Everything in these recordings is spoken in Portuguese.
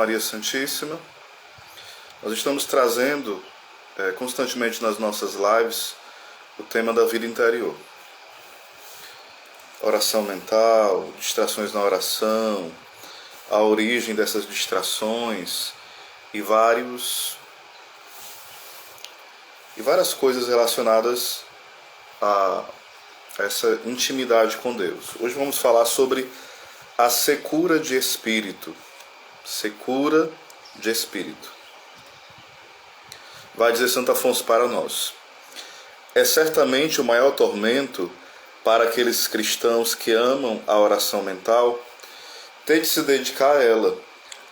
Maria Santíssima. Nós estamos trazendo constantemente nas nossas lives o tema da vida interior. Oração mental, distrações na oração, a origem dessas distrações e várias coisas relacionadas a essa intimidade com Deus. Hoje vamos falar sobre a secura de espírito. Secura de espírito. Vai dizer Santo Afonso para nós: é certamente o maior tormento para aqueles cristãos que amam a oração mental ter de se dedicar a ela,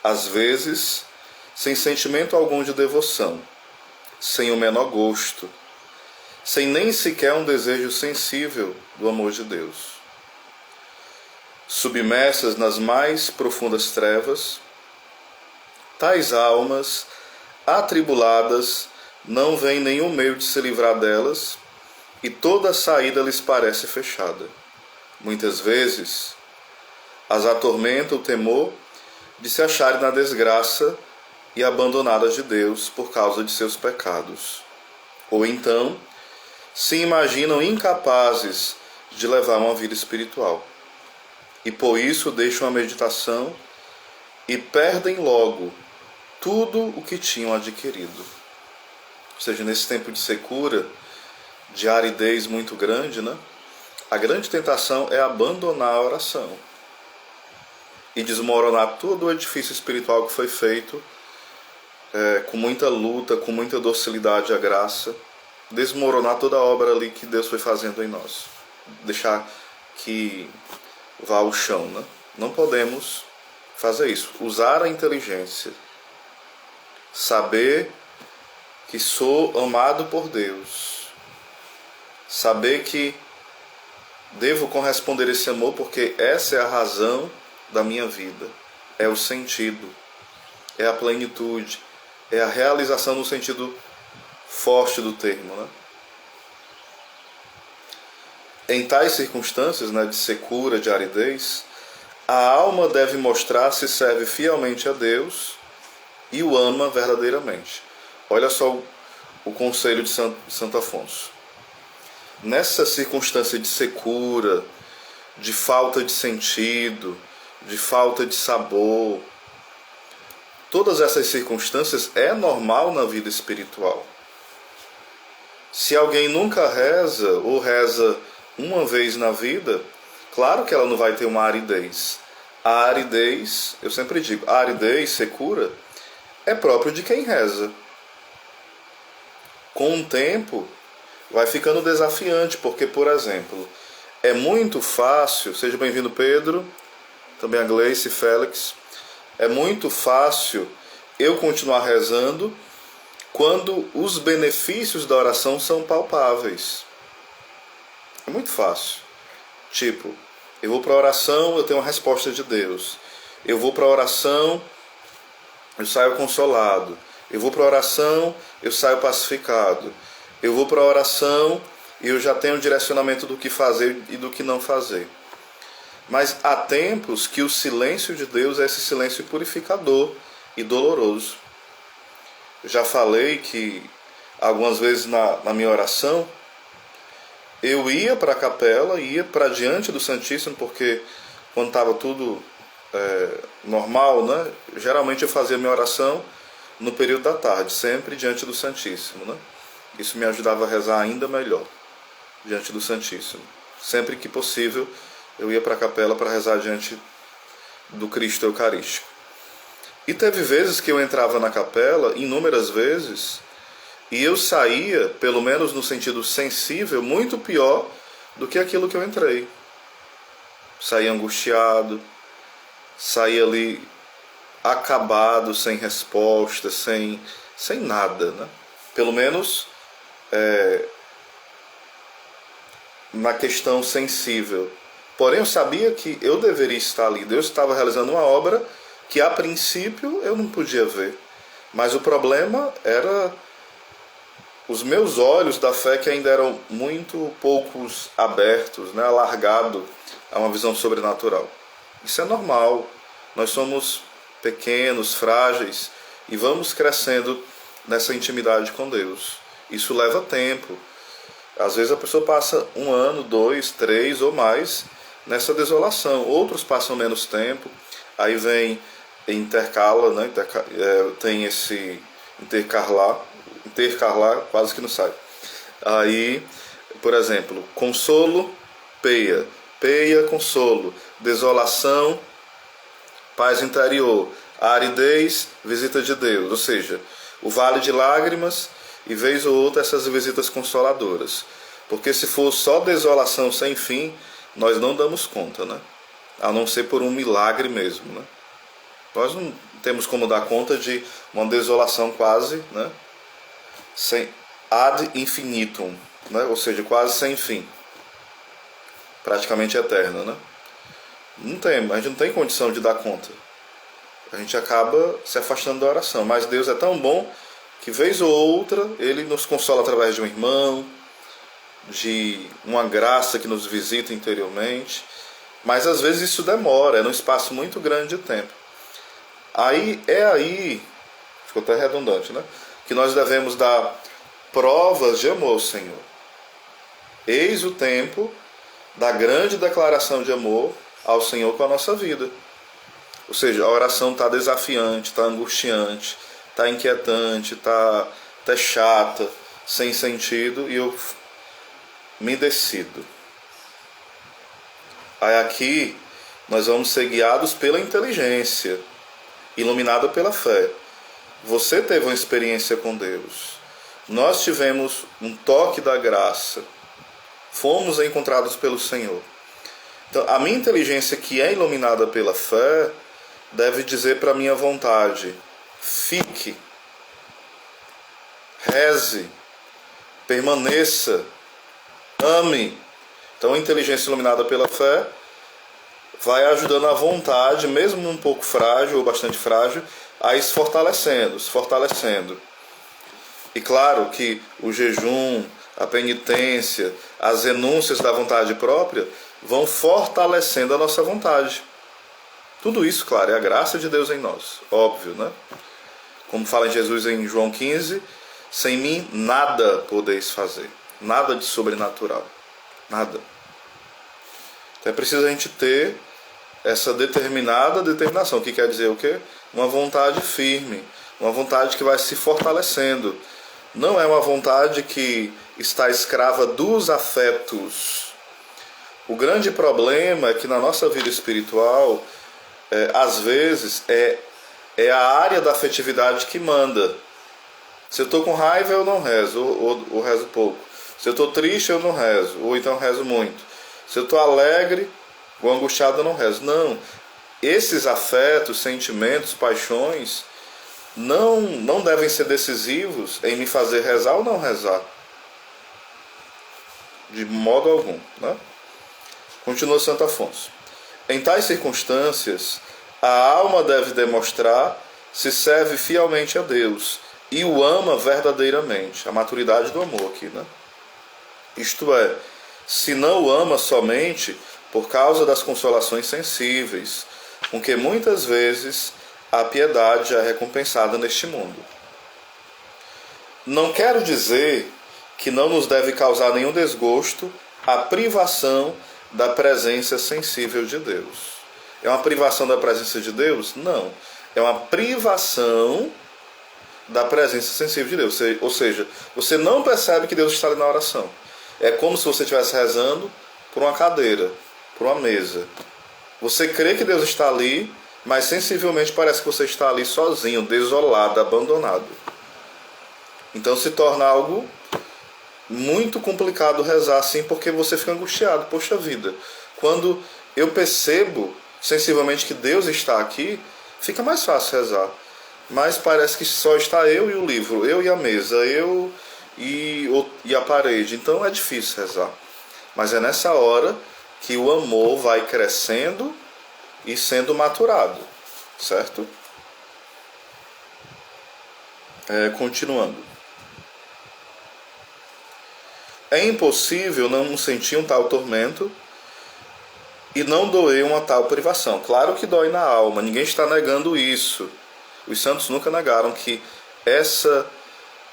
às vezes sem sentimento algum de devoção, sem o menor gosto, sem nem sequer um desejo sensível do amor de Deus. Submersas nas mais profundas trevas, tais almas atribuladas não veem nenhum meio de se livrar delas e toda a saída lhes parece fechada. Muitas vezes as atormenta o temor de se acharem na desgraça e abandonadas de Deus por causa de seus pecados. Ou então se imaginam incapazes de levar uma vida espiritual e por isso deixam a meditação e perdem logo tudo o que tinham adquirido. Ou seja, nesse tempo de secura, de aridez muito grande, a grande tentação é abandonar a oração e desmoronar todo o edifício espiritual que foi feito com muita luta, com muita docilidade à graça, desmoronar toda a obra ali que Deus foi fazendo em nós, deixar que vá ao chão. Não podemos fazer isso. Usar a inteligência, saber que sou amado por Deus, saber que devo corresponder a esse amor porque essa é a razão da minha vida, é o sentido, é a plenitude, é a realização no sentido forte do termo. Em tais circunstâncias de secura, de aridez, a alma deve mostrar se serve fielmente a Deus e o ama verdadeiramente. Olha só o conselho de Santo Afonso. Nessa circunstância de secura, de falta de sentido, de falta de sabor, todas essas circunstâncias é normal na vida espiritual. Se alguém nunca reza ou reza uma vez na vida, claro que ela não vai ter uma aridez. A aridez, eu sempre digo, a aridez, secura, é próprio de quem reza. Com o tempo, vai ficando desafiante, porque, por exemplo, é muito fácil, seja bem-vindo Pedro, também a Gleice, Félix, é muito fácil eu continuar rezando quando os benefícios da oração são palpáveis. É muito fácil. Tipo, eu vou para a oração, eu tenho uma resposta de Deus. Eu vou para a oração, eu saio consolado. Eu vou para a oração, eu saio pacificado. Eu vou para a oração e eu já tenho um direcionamento do que fazer e do que não fazer. Mas há tempos que o silêncio de Deus é esse silêncio purificador e doloroso. Eu já falei que algumas vezes na minha oração eu ia para a capela, ia para diante do Santíssimo, porque quando estava tudo normal, geralmente eu fazia minha oração no período da tarde, sempre diante do Santíssimo. Isso me ajudava a rezar ainda melhor diante do Santíssimo. Sempre que possível eu ia para a capela para rezar diante do Cristo Eucarístico. E teve vezes que eu entrava na capela, inúmeras vezes, e eu saía, pelo menos no sentido sensível, muito pior do que aquilo que eu entrei. Saía angustiado, saía ali acabado, sem resposta, sem nada. Pelo menos na questão sensível. Porém, eu sabia que eu deveria estar ali. Deus estava realizando uma obra que, a princípio, eu não podia ver. Mas o problema era os meus olhos da fé, que ainda eram muito poucos abertos, alargado a uma visão sobrenatural. Isso é normal. Nós somos pequenos, frágeis, e vamos crescendo nessa intimidade com Deus. Isso leva tempo. Às vezes a pessoa passa 1 ano, 2, 3 ou mais nessa desolação. Outros passam menos tempo, aí vem intercala, né? Tem esse intercalar quase que não sai. Aí, por exemplo, consolo, peia, consolo, desolação, paz interior, aridez, visita de Deus, ou seja, o vale de lágrimas e vez ou outra essas visitas consoladoras. Porque se for só desolação sem fim, nós não damos conta, né? A não ser por um milagre mesmo, né? Nós não temos como dar conta de uma desolação quase, né? Sem, ad infinitum, né? Ou seja, quase sem fim. Praticamente eterna, né? A gente não tem condição de dar conta. A gente acaba se afastando da oração. Mas Deus é tão bom que vez ou outra Ele nos consola através de um irmão, de uma graça que nos visita interiormente. Mas às vezes isso demora, é num espaço muito grande de tempo. Aí, ficou até redundante, né? Que nós devemos dar provas de amor ao Senhor. Eis o tempo da grande declaração de amor ao Senhor com a nossa vida. Ou seja, a oração está desafiante, está angustiante, está inquietante, está até chata, sem sentido, e eu me decido. Aí aqui nós vamos ser guiados pela inteligência, iluminada pela fé. Você teve uma experiência com Deus. Nós tivemos um toque da graça. Fomos encontrados pelo Senhor. Então, a minha inteligência, que é iluminada pela fé, deve dizer para a minha vontade: fique, reze, permaneça, ame. Então, a inteligência iluminada pela fé vai ajudando a vontade, mesmo um pouco frágil ou bastante frágil, a ir se fortalecendo. E claro que o jejum, a penitência, as renúncias da vontade própria vão fortalecendo a nossa vontade. Tudo isso, claro, é a graça de Deus em nós, óbvio, né? Como fala Jesus em João 15, sem mim nada podeis fazer, nada de sobrenatural, nada. Então é preciso a gente ter essa determinação, que quer dizer o quê? Uma vontade firme, uma vontade que vai se fortalecendo. Não é uma vontade que está escrava dos afetos. O grande problema é que na nossa vida espiritual, às vezes, é a área da afetividade que manda. Se eu estou com raiva, eu não rezo, ou rezo pouco. Se eu estou triste, eu não rezo, ou então rezo muito. Se eu estou alegre ou angustiado, eu não rezo. Não, esses afetos, sentimentos, paixões não devem ser decisivos em me fazer rezar ou não rezar. De modo algum, né? Continua Santo Afonso. Em tais circunstâncias, a alma deve demonstrar se serve fielmente a Deus e o ama verdadeiramente. A maturidade do amor aqui, né? Isto é, se não o ama somente por causa das consolações sensíveis, com que muitas vezes a piedade é recompensada neste mundo. Não quero dizer que não nos deve causar nenhum desgosto a privação da presença sensível de Deus. É uma privação da presença de Deus? Não. É uma privação da presença sensível de Deus. Ou seja, você não percebe que Deus está ali na oração. É como se você estivesse rezando por uma cadeira, por uma mesa. Você crê que Deus está ali, mas sensivelmente parece que você está ali sozinho, desolado, abandonado. Então se torna algo muito complicado rezar assim, porque você fica angustiado. Poxa vida, quando eu percebo sensivelmente que Deus está aqui, fica mais fácil rezar. Mas parece que só está eu e o livro, eu e a mesa, eu e a parede. Então é difícil rezar. Mas é nessa hora que o amor vai crescendo e sendo maturado, certo? Continuando. É impossível não sentir um tal tormento e não doer uma tal privação. Claro que dói na alma, ninguém está negando isso. Os santos nunca negaram que essa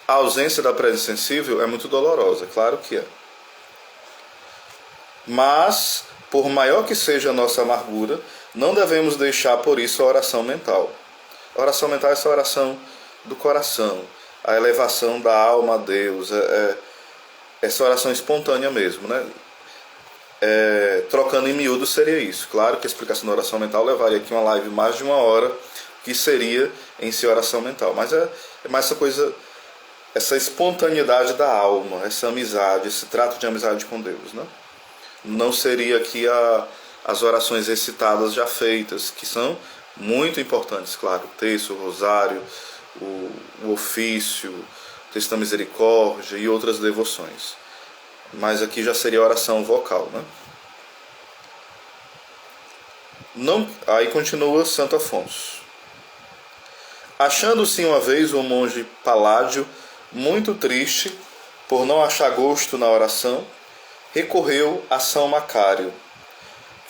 ausência da presença sensível é muito dolorosa, claro que é. Mas, por maior que seja a nossa amargura, não devemos deixar por isso a oração mental. A oração mental é essa oração do coração, a elevação da alma a Deus, essa oração espontânea mesmo, né? Trocando em miúdo seria isso. Claro que a explicação da oração mental levaria aqui uma live mais de 1 hora, que seria em si oração mental. Mas é mais essa coisa, essa espontaneidade da alma, essa amizade, esse trato de amizade com Deus, né? Não seria aqui as orações recitadas já feitas, que são muito importantes, claro. O terço, o rosário, o ofício, o texto da misericórdia e outras devoções. Mas aqui já seria oração vocal, né? Não, aí continua Santo Afonso. Achando-se uma vez o monge Paládio muito triste por não achar gosto na oração, recorreu a São Macário,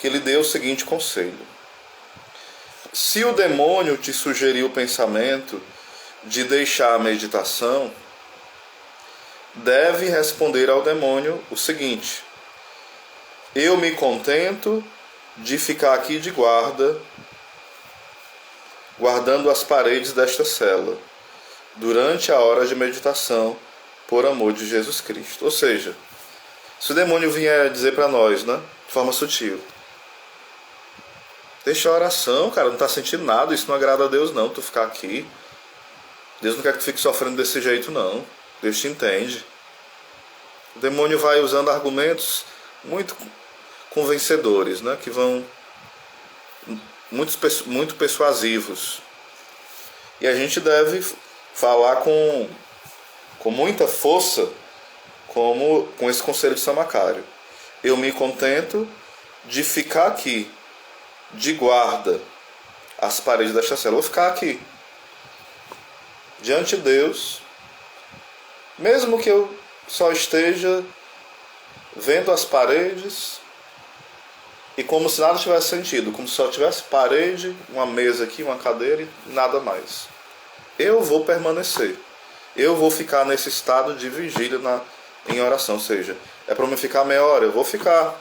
que lhe deu o seguinte conselho: se o demônio te sugerir o pensamento de deixar a meditação, deve responder ao demônio o seguinte: eu me contento de ficar aqui de guarda, guardando as paredes desta cela, durante a hora de meditação, por amor de Jesus Cristo. Ou seja, se o demônio vier dizer para nós, né, de forma sutil: deixa a oração, cara, não tá sentindo nada, isso não agrada a Deus não, tu ficar aqui. Deus não quer que tu fique sofrendo desse jeito não. Deus te entende. O demônio vai usando argumentos muito convencedores, né, que vão muito persuasivos. E a gente deve falar com muita força, como com esse conselho de São Macário: eu me contento de ficar aqui, de guarda, as paredes desta cela. Eu vou ficar aqui, diante de Deus, mesmo que eu só esteja vendo as paredes e como se nada tivesse sentido, como se só tivesse parede, uma mesa aqui, uma cadeira e nada mais. Eu vou permanecer. Eu vou ficar nesse estado de vigília em oração. Ou seja, é para mim ficar meia hora, eu vou ficar.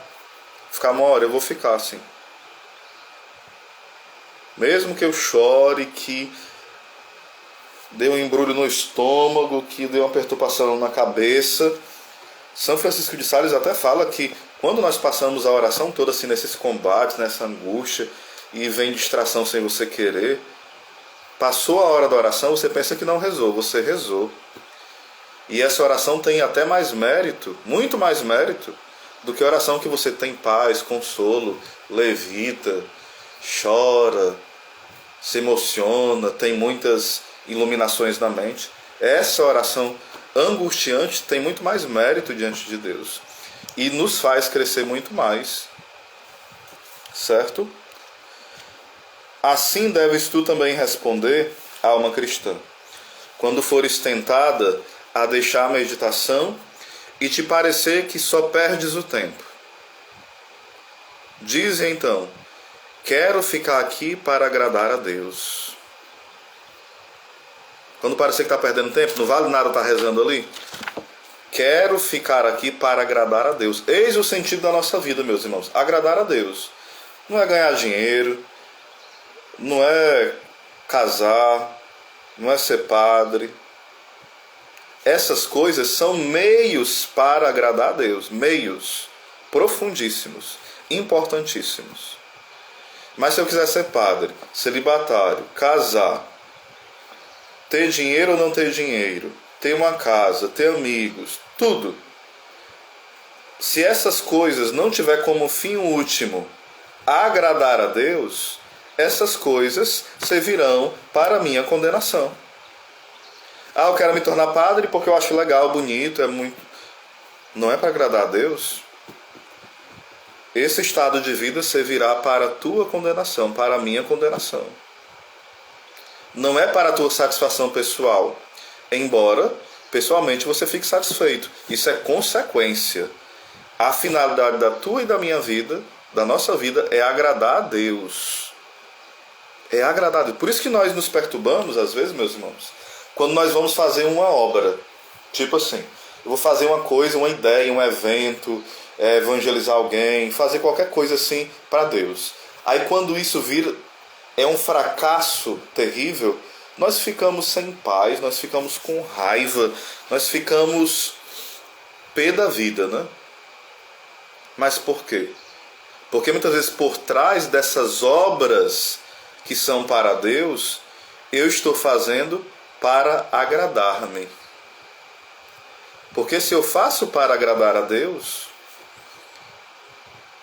Ficar 1 hora, eu vou ficar assim. Mesmo que eu chore, que dê um embrulho no estômago, que dê uma perturbação na cabeça. São Francisco de Sales até fala que quando nós passamos a oração toda assim, nesses combates, nessa angústia, e vem distração sem você querer, passou a hora da oração, você pensa que não rezou, você rezou. E essa oração tem até mais mérito, muito mais mérito, do que a oração que você tem paz, consolo, levita, chora, se emociona, tem muitas iluminações na mente. Essa oração angustiante tem muito mais mérito diante de Deus e nos faz crescer muito mais, certo? Assim deves tu também responder, alma cristã, quando fores tentada a deixar a meditação e te parecer que só perdes o tempo. Diz então: quero ficar aqui para agradar a Deus. Quando parecer que está perdendo tempo, não vale nada estar rezando ali. Quero ficar aqui para agradar a Deus. Eis o sentido da nossa vida, meus irmãos. Agradar a Deus. Não é ganhar dinheiro, não é casar, não é ser padre. Essas coisas são meios para agradar a Deus. Meios profundíssimos, importantíssimos. Mas se eu quiser ser padre, celibatário, casar, ter dinheiro ou não ter dinheiro, ter uma casa, ter amigos, tudo. Se essas coisas não tiver como fim último agradar a Deus, essas coisas servirão para a minha condenação. Ah, eu quero me tornar padre porque eu acho legal, bonito, é muito... Não é para agradar a Deus? Esse estado de vida servirá para a tua condenação, para a minha condenação. Não é para a tua satisfação pessoal, embora pessoalmente você fique satisfeito. Isso é consequência. A finalidade da tua e da minha vida da nossa vida é agradar a Deus. É agradar a Deus. Por isso que nós nos perturbamos, às vezes, meus irmãos, quando nós vamos fazer uma obra. Tipo assim, eu vou fazer uma coisa, uma ideia, um evento, evangelizar alguém, fazer qualquer coisa assim para Deus. Aí quando isso vira, é um fracasso terrível, nós ficamos sem paz, nós ficamos com raiva, nós ficamos pé da vida, né? Mas por quê? Porque muitas vezes por trás dessas obras que são para Deus, eu estou fazendo para agradar-me. Porque se eu faço para agradar a Deus,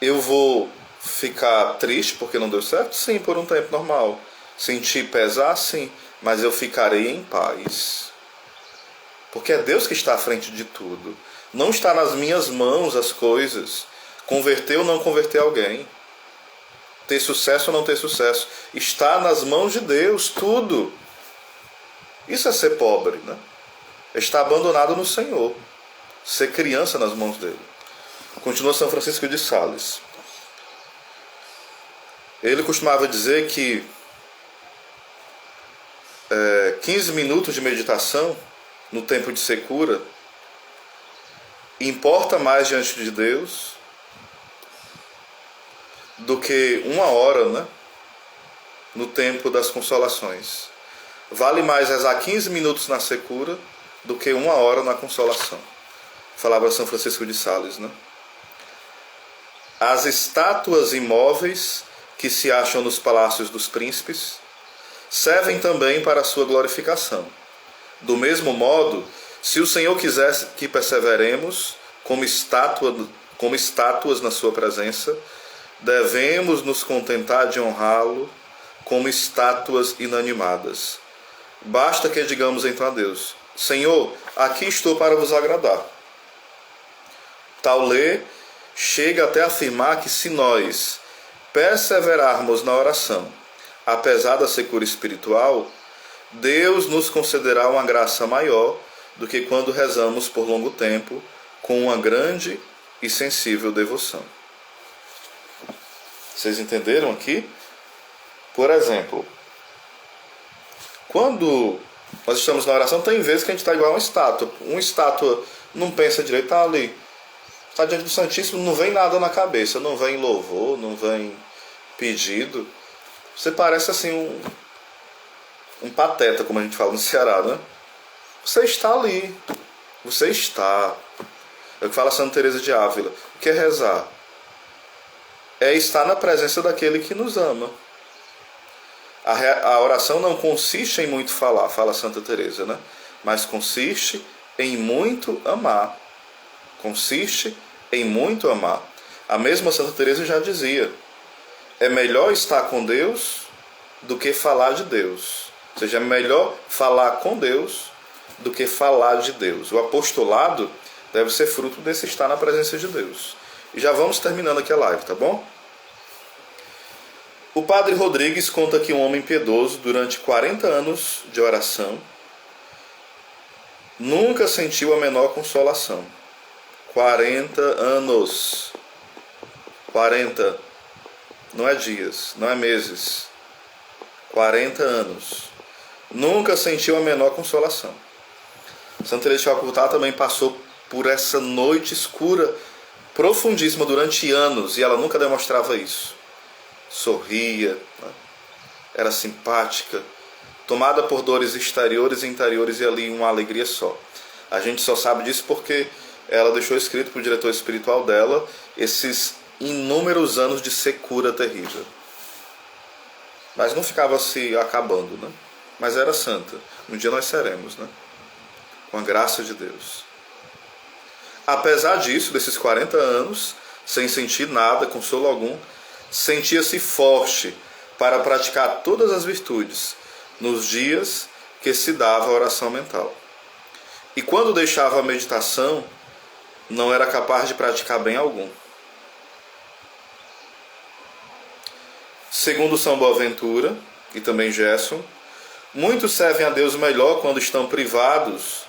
eu vou ficar triste porque não deu certo? Sim, por um tempo normal. Sentir pesar? Sim. Mas eu ficarei em paz. Porque é Deus que está à frente de tudo. Não está nas minhas mãos as coisas. Converter ou não converter alguém. Ter sucesso ou não ter sucesso. Está nas mãos de Deus tudo. Isso é ser pobre, né? Está abandonado no Senhor. Ser criança nas mãos dele. Continua São Francisco de Sales. Ele costumava dizer que 15 minutos de meditação no tempo de secura importa mais diante de Deus do que 1 hora, né, no tempo das consolações. Vale mais rezar 15 minutos na secura do que 1 hora na consolação. Falava São Francisco de Sales, né? As estátuas imóveis que se acham nos palácios dos príncipes servem também para a sua glorificação. Do mesmo modo, se o Senhor quisesse que perseveremos como estátuas na sua presença, devemos nos contentar de honrá-lo como estátuas inanimadas. Basta que digamos então a Deus: Senhor, aqui estou para vos agradar. Tal lê chega até a afirmar que se nós perseverarmos na oração, apesar da secura espiritual, Deus nos concederá uma graça maior do que quando rezamos por longo tempo com uma grande e sensível devoção. Vocês entenderam aqui? Por exemplo, quando nós estamos na oração, tem vezes que a gente está igual a uma estátua. Uma estátua não pensa direito, está ali. Está diante do Santíssimo, não vem nada na cabeça, não vem louvor, não vem pedido. Você parece assim um pateta, como a gente fala no Ceará, né? Você está ali. Você está. É o que fala Santa Teresa de Ávila. O que é rezar? É estar na presença daquele que nos ama. A oração não consiste em muito falar, fala Santa Teresa, né? Mas consiste em muito amar. Consiste em muito amar. A mesma Santa Teresa já dizia: é melhor estar com Deus do que falar de Deus. Ou seja, é melhor falar com Deus do que falar de Deus. O apostolado deve ser fruto desse estar na presença de Deus. E já vamos terminando aqui a live, tá bom? O padre Rodrigues conta que um homem piedoso, durante 40 anos de oração, nunca sentiu a menor consolação. 40 anos. 40. Não é dias, não é meses. 40 anos. Nunca sentiu a menor consolação. Santa Teresa de Calcutá também passou por essa noite escura, profundíssima, durante anos, e ela nunca demonstrava isso. Sorria, né? Era simpática, tomada por dores exteriores e interiores, e ali uma alegria só. A gente só sabe disso porque ela deixou escrito para o diretor espiritual dela esses inúmeros anos de secura terrível. Mas não ficava se acabando, né? Mas era santa. Um dia nós seremos, né? Com a graça de Deus. Apesar disso, desses 40 anos, sem sentir nada, consolo algum, sentia-se forte para praticar todas as virtudes nos dias que se dava a oração mental. E quando deixava a meditação, não era capaz de praticar bem algum. Segundo São Boaventura e também Gerson, muitos servem a Deus melhor quando estão privados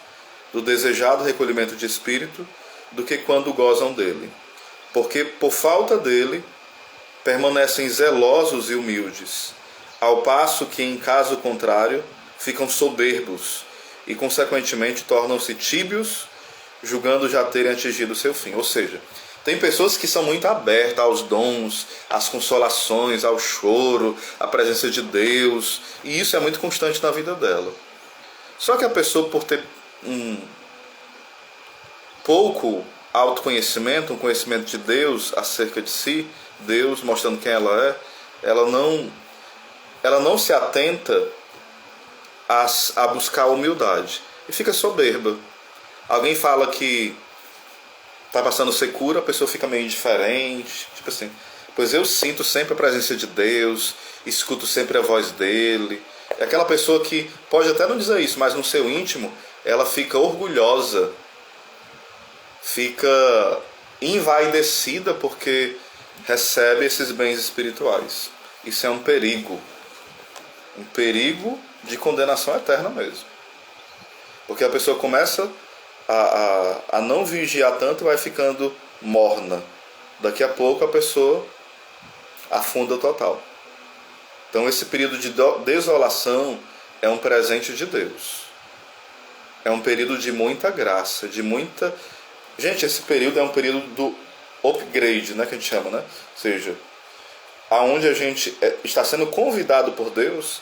do desejado recolhimento de espírito do que quando gozam dele, porque por falta dele permanecem zelosos e humildes, ao passo que, em caso contrário, ficam soberbos e, consequentemente, tornam-se tíbios, julgando já terem atingido o seu fim. Ou seja, tem pessoas que são muito abertas aos dons, às consolações, ao choro, à presença de Deus, e isso é muito constante na vida dela. Só que a pessoa, por ter um pouco autoconhecimento, um conhecimento de Deus acerca de si, Deus mostrando quem ela é, ela não se atenta a buscar a humildade e fica soberba. Alguém fala que está passando secura, a pessoa fica meio indiferente, tipo assim, pois eu sinto sempre a presença de Deus, escuto sempre a voz dele. É aquela pessoa que pode até não dizer isso, mas no seu íntimo ela fica orgulhosa, fica envaidecida porque recebe esses bens espirituais. Isso é um perigo de condenação eterna mesmo. Porque a pessoa começa a não vigiar tanto e vai ficando morna. Daqui a pouco a pessoa afunda total. Então esse período de desolação é um presente de Deus. É um período de muita graça, de muita... Gente, esse período é um período do upgrade, né, que a gente chama, né? Ou seja, aonde a gente está sendo convidado por Deus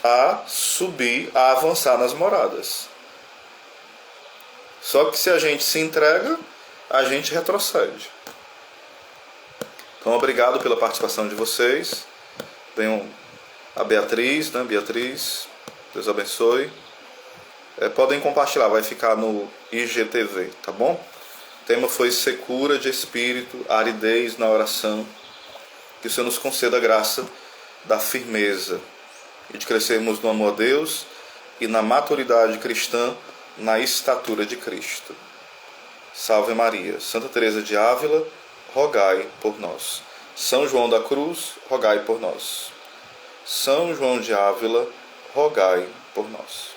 a subir, a avançar nas moradas. Só que se a gente se entrega, a gente retrocede. Então, obrigado pela participação de vocês. Venham a Beatriz, né? Beatriz, Deus abençoe. Podem compartilhar, vai ficar no IGTV, tá bom? O tema foi secura de espírito, aridez na oração. Que o Senhor nos conceda a graça da firmeza e de crescermos no amor a Deus e na maturidade cristã, na estatura de Cristo. Salve Maria. Santa Teresa de Ávila, rogai por nós. São João da Cruz, rogai por nós. São João de Ávila, rogai por nós.